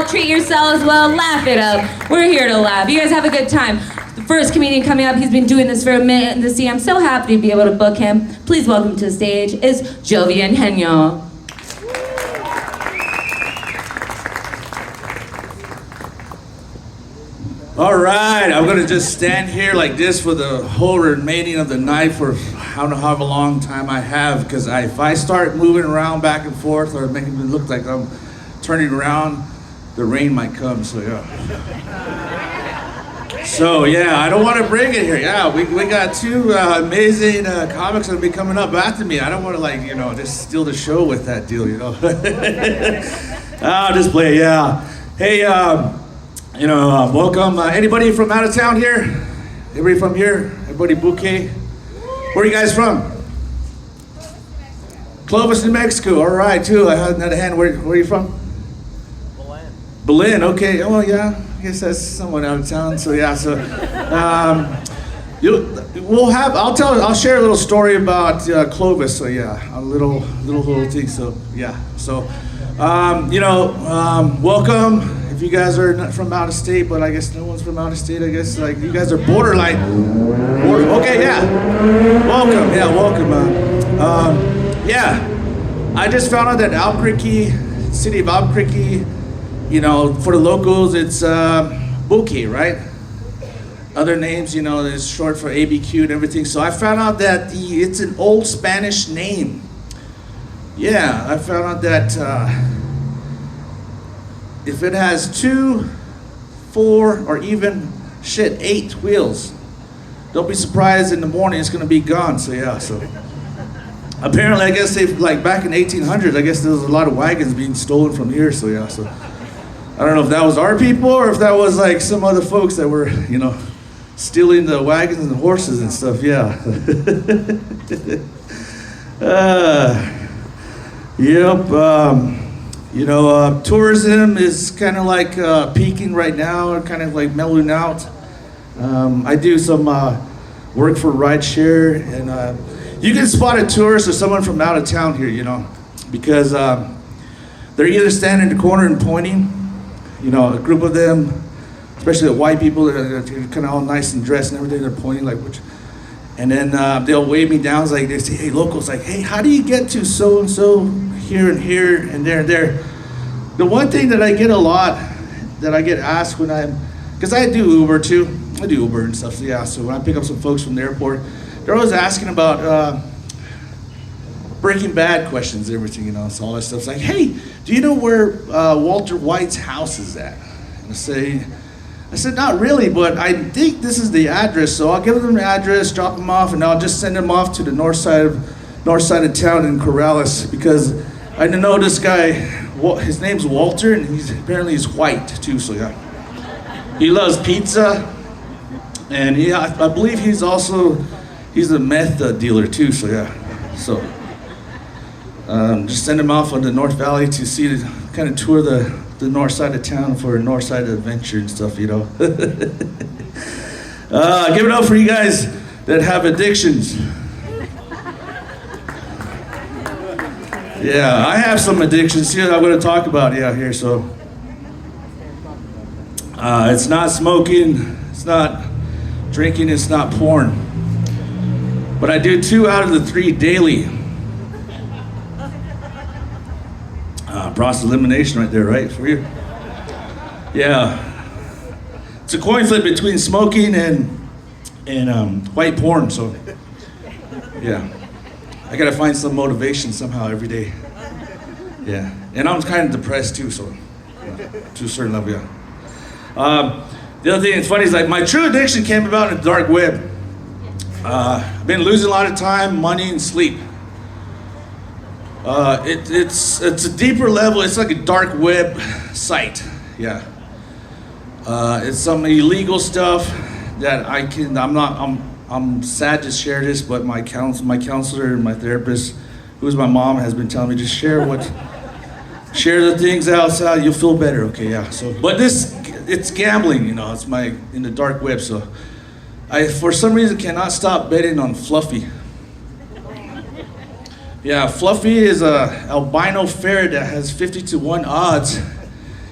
treat yourselves well, laugh it up. We're here to laugh. You guys have a good time. The first comedian coming up, he's been doing this for a minute to see. I'm so happy to be able to book him. Please welcome to the stage is Jovian Henyo. All right, I'm gonna just stand here like this for the whole remaining of the night for I don't know how long time I have, because if I start moving around back and forth or making it look like I'm turning around, the rain might come, so yeah. So yeah, I don't want to bring it here. Yeah, we got two amazing comics that'll be coming up after me. I don't want to just steal the show with that deal, I'll just play, yeah. Hey, welcome. Anybody from out of town here? Everybody from here? Everybody bouquet? Where are you guys from? Clovis, New Mexico. All right, too. I had another hand. Where are you from? Belen, okay. Oh, yeah. I guess that's someone out of town. So yeah. So I'll share a little story about Clovis. So yeah, a little thing. So yeah. So welcome. If you guys are not from out of state, but I guess no one's from out of state. I guess like you guys are borderline. Okay, yeah. Welcome. Yeah, welcome. Yeah. I just found out that Albuquerque, city of Albuquerque, for the locals, it's Buki, right? Other names, it's short for ABQ and everything. So I found out that it's an old Spanish name. Yeah, I found out that if it has 2, 4, or even 8 wheels, don't be surprised in the morning it's gonna be gone. So yeah, so apparently I guess back in 1800s, I guess there was a lot of wagons being stolen from here. So yeah, so I don't know if that was our people or if that was like some other folks that were, stealing the wagons and the horses and stuff. Yeah. Yep. Tourism is kind of like peaking right now, kind of like mellowing out. I do some work for rideshare, and you can spot a tourist or someone from out of town here, because they're either standing in the corner and pointing, a group of them, especially the white people, they're kind of all nice and dressed and everything, they're pointing like, which, and then they'll wave me down, like they say, hey, locals, like, hey, how do you get to so-and-so here and there and there? The one thing that I get a lot, that I get asked when because I do Uber too, I do Uber and stuff, so yeah, so when I pick up some folks from the airport, they're always asking about Breaking Bad questions, everything, so all that stuff. It's like, hey, do you know where Walter White's house is at? And I said, not really, but I think this is the address, so I'll give them the address, drop them off, and I'll just send them off to the north side of town in Corrales, because I know this guy, his name's Walter, and apparently he's white too, so yeah. He loves pizza, and I believe he's a meth dealer too, so yeah. So just send him off on the North Valley to kind of tour the north side of town for a north side adventure and stuff, Give it up for you guys that have addictions. Yeah, I have some addictions here I'm going to talk about here. So it's not smoking, it's not drinking, it's not porn. But I do 2 out of the 3 daily. Process elimination right there, right, for you? Yeah. It's a coin flip between smoking and white porn, so yeah. I gotta find some motivation somehow every day. Yeah, and I'm kind of depressed too, so to a certain level, yeah. The other thing that's funny is like my true addiction came about in the dark web. I've been losing a lot of time, money, and sleep. It's a deeper level. It's like a dark web site, yeah. It's some illegal stuff that I'm sad to share this, but my counselor and my therapist, who's my mom, has been telling me just share the things outside, you'll feel better, okay, yeah. So, but it's gambling, it's in the dark web, so I, for some reason, cannot stop betting on Fluffy. Yeah, Fluffy is a albino ferret that has 50-1 odds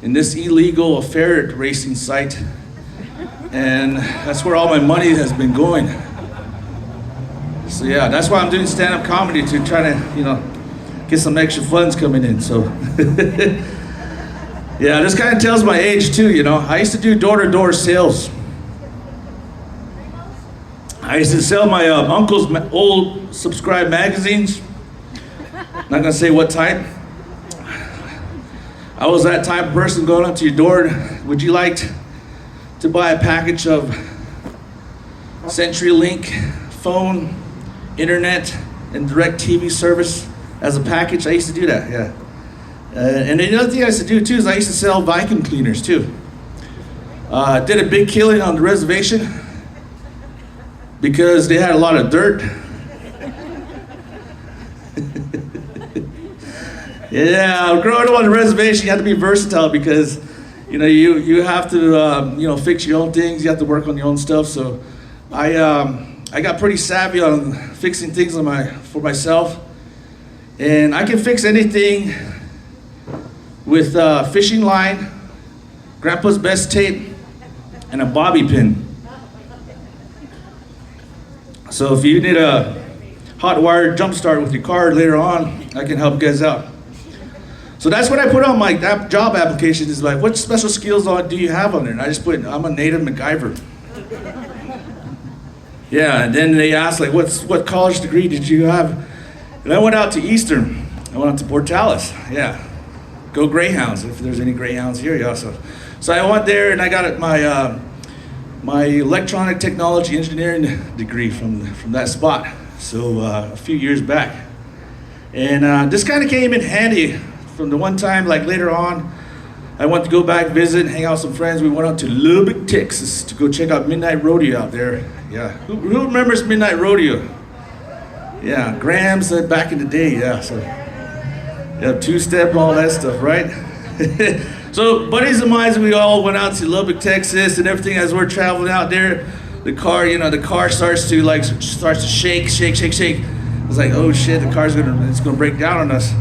in this illegal affair racing site. And that's where all my money has been going. So yeah, that's why I'm doing stand-up comedy, to try to, get some extra funds coming in, so. Yeah, this kind of tells my age too, I used to do door-to-door sales. I used to sell my uncle's old subscribed magazines. Not gonna say what type. I was that type of person going up to your door. Would you like to buy a package of CenturyLink phone, internet, and direct TV service as a package? I used to do that, yeah. And the other thing I used to do too is I used to sell vacuum cleaners too. Did a big killing on the reservation because they had a lot of dirt. Yeah, growing up on the reservation, you have to be versatile because, you have to, fix your own things. You have to work on your own stuff. So, I got pretty savvy on fixing things for myself, and I can fix anything with fishing line, Grandpa's best tape, and a bobby pin. So if you need a hot wire jump start with your car later on, I can help you guys out. So that's what I put on my job application, is like, what special skills do you have on there? And I just put, I'm a native MacGyver. Yeah, and then they asked, like, what college degree did you have? And I went out to Eastern. I went out to Portales, yeah. Go Greyhounds, if there's any Greyhounds here, yeah. So I went there and I got my electronic technology engineering degree from that spot. So a few years back. And this kind of came in handy from the one time, like later on, I went to go back, visit, hang out with some friends. We went out to Lubbock, Texas to go check out Midnight Rodeo out there. Yeah, who remembers Midnight Rodeo? Yeah, Grams back in the day, yeah. So, yeah, two-step and all that stuff, right? So buddies of mine, we all went out to Lubbock, Texas, and everything. As we're traveling out there, the car starts to shake. I was like, oh shit, the car's gonna break down on us.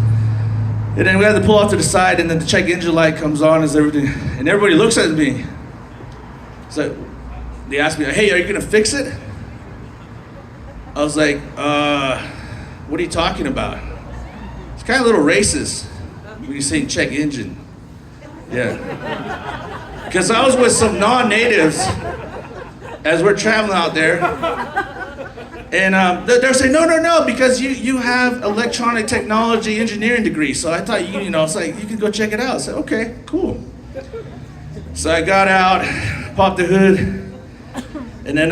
And then we had to pull off to the side, and then the check engine light comes on and everything, and everybody looks at me. So they asked me, hey, are you gonna fix it? I was like, what are you talking about? It's kind of a little racist when you say check engine. Yeah. Because I was with some non-natives as we're traveling out there. And they're saying, no, because you have electronic technology engineering degree. So I thought, it's like, you could go check it out. I said, okay, cool. So I got out, popped the hood, and then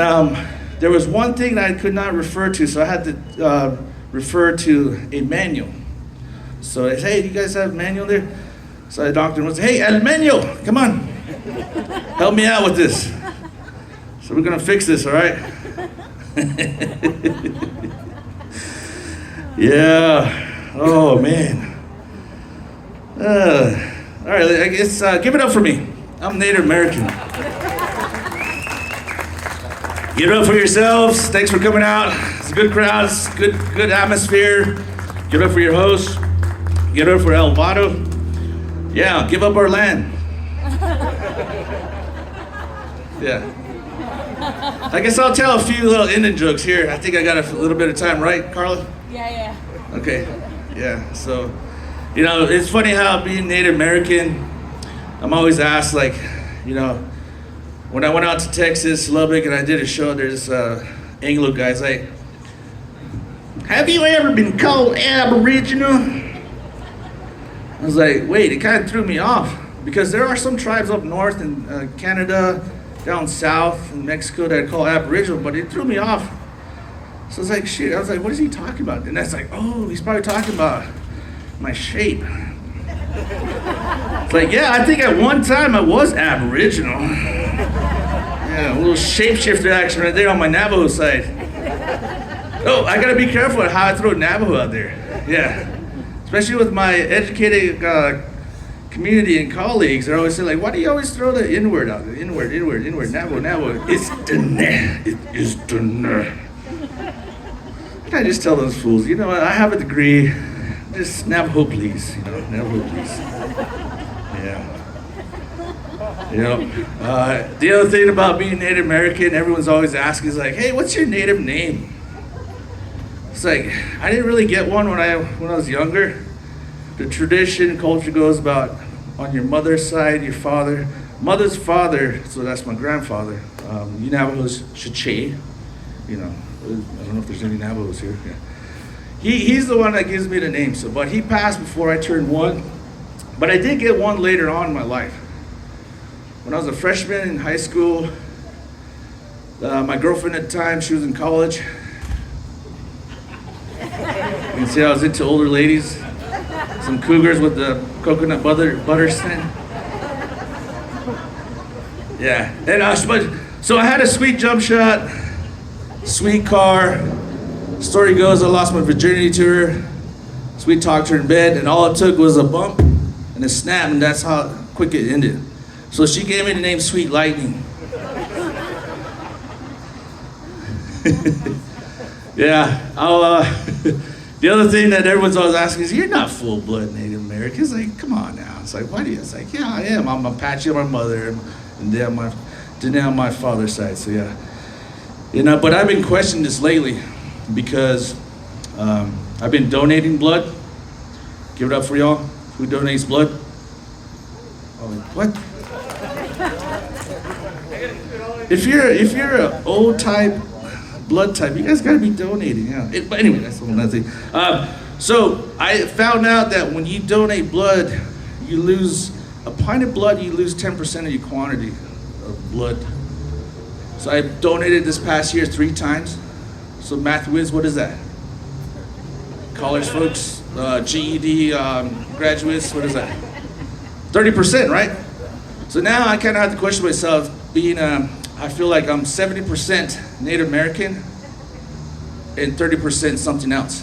there was one thing that I could not refer to, so I had to refer to a manual. So I said, hey, do you guys have a manual there? So the doctor was, hey, El Manual, come on, help me out with this. So we're gonna fix this, all right? Yeah, oh man. All right, I guess give it up for me. I'm Native American. Give it up for yourselves. Thanks for coming out. It's a good crowd, it's good atmosphere. Give it up for your host. Give it up for El Vado. Yeah, give up our land. Yeah. I guess I'll tell a few little Indian jokes here. I think I got a little bit of time, right, Carla? Yeah. Okay, yeah, so, it's funny how being Native American, I'm always asked, like, when I went out to Texas, Lubbock, and I did a show, there's Anglo guys like, have you ever been called Aboriginal? I was like, wait, it kind of threw me off, because there are some tribes up north in Canada, down south in Mexico that are called Aboriginal, but it threw me off. So I was like, shit, I was like, what is he talking about? And that's like, oh, he's probably talking about my shape. It's like, yeah, I think at one time I was Aboriginal. Yeah, a little shapeshifter action right there on my Navajo side. Oh, I gotta be careful how I throw Navajo out there. Yeah, especially with my educated community and colleagues. They're always saying, like, why do you always throw the N-word out there? N-word, Navajo. It's the it is the I just tell those fools, I have a degree. Just Navajo, please. Navajo, please. Yeah. You know, the other thing about being Native American, everyone's always asking is like, hey, what's your native name? It's like, I didn't really get one when I was younger. The tradition, culture goes about on your mother's side, your mother's father, so that's my grandfather. Navajo's Shache, you know, I don't know if there's any Navajos here. Yeah. He's the one that gives me the name, but he passed before I turned 1. But I did get one later on in my life. When I was a freshman in high school, my girlfriend at the time, she was in college. You can see I was into older ladies, some cougars with the coconut butter scent. Yeah, and so I had a sweet jump shot, sweet car. Story goes, I lost my virginity to her. So we talked her in bed, and all it took was a bump and a snap, and that's how quick it ended. So she gave me the name Sweet Lightning. Yeah, the other thing that everyone's always asking is, you're not full-blood Native American. It's like, come on now. It's like, why do you? It's like, yeah, I am. I'm Apache on my mother, and then on my father's side, so yeah. You know, but I've been questioning this lately because I've been donating blood. Give it up for y'all. Who donates blood? Oh, what? If you're an old type, blood type, you guys gotta be donating, yeah. But anyway, that's another thing. So I found out that when you donate blood, you lose a pint of blood. You lose 10% of your quantity of blood. So I donated this past year 3 times. So math whiz, what is that? College folks, GED graduates, what is that? 30%, right? So now I kind of have to question myself, I feel like I'm 70% Native American and 30% something else.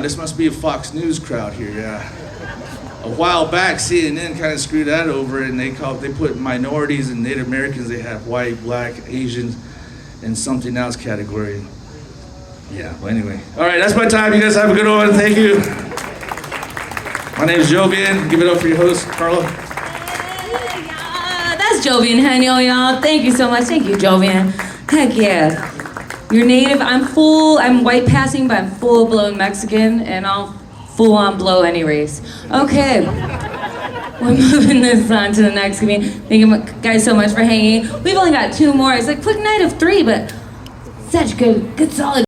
This must be a Fox News crowd here, yeah. A while back, CNN kind of screwed that over, and they put minorities and Native Americans, they have white, black, Asians, and something else category. Yeah, well anyway. All right, that's my time. You guys have a good one. Thank you. My name is Jovian. Give it up for your host, Carla. Yeah, that's Jovian Henyo, y'all. Thank you so much. Thank you, Jovian. Heck yeah. You're Native. I'm white passing, but I'm full-blown Mexican, and I'll full-on blow any race. Okay. We're moving this on to the next comedian. Thank you guys so much for hanging. We've only got 2 more. It's a quick night of 3, but such good solid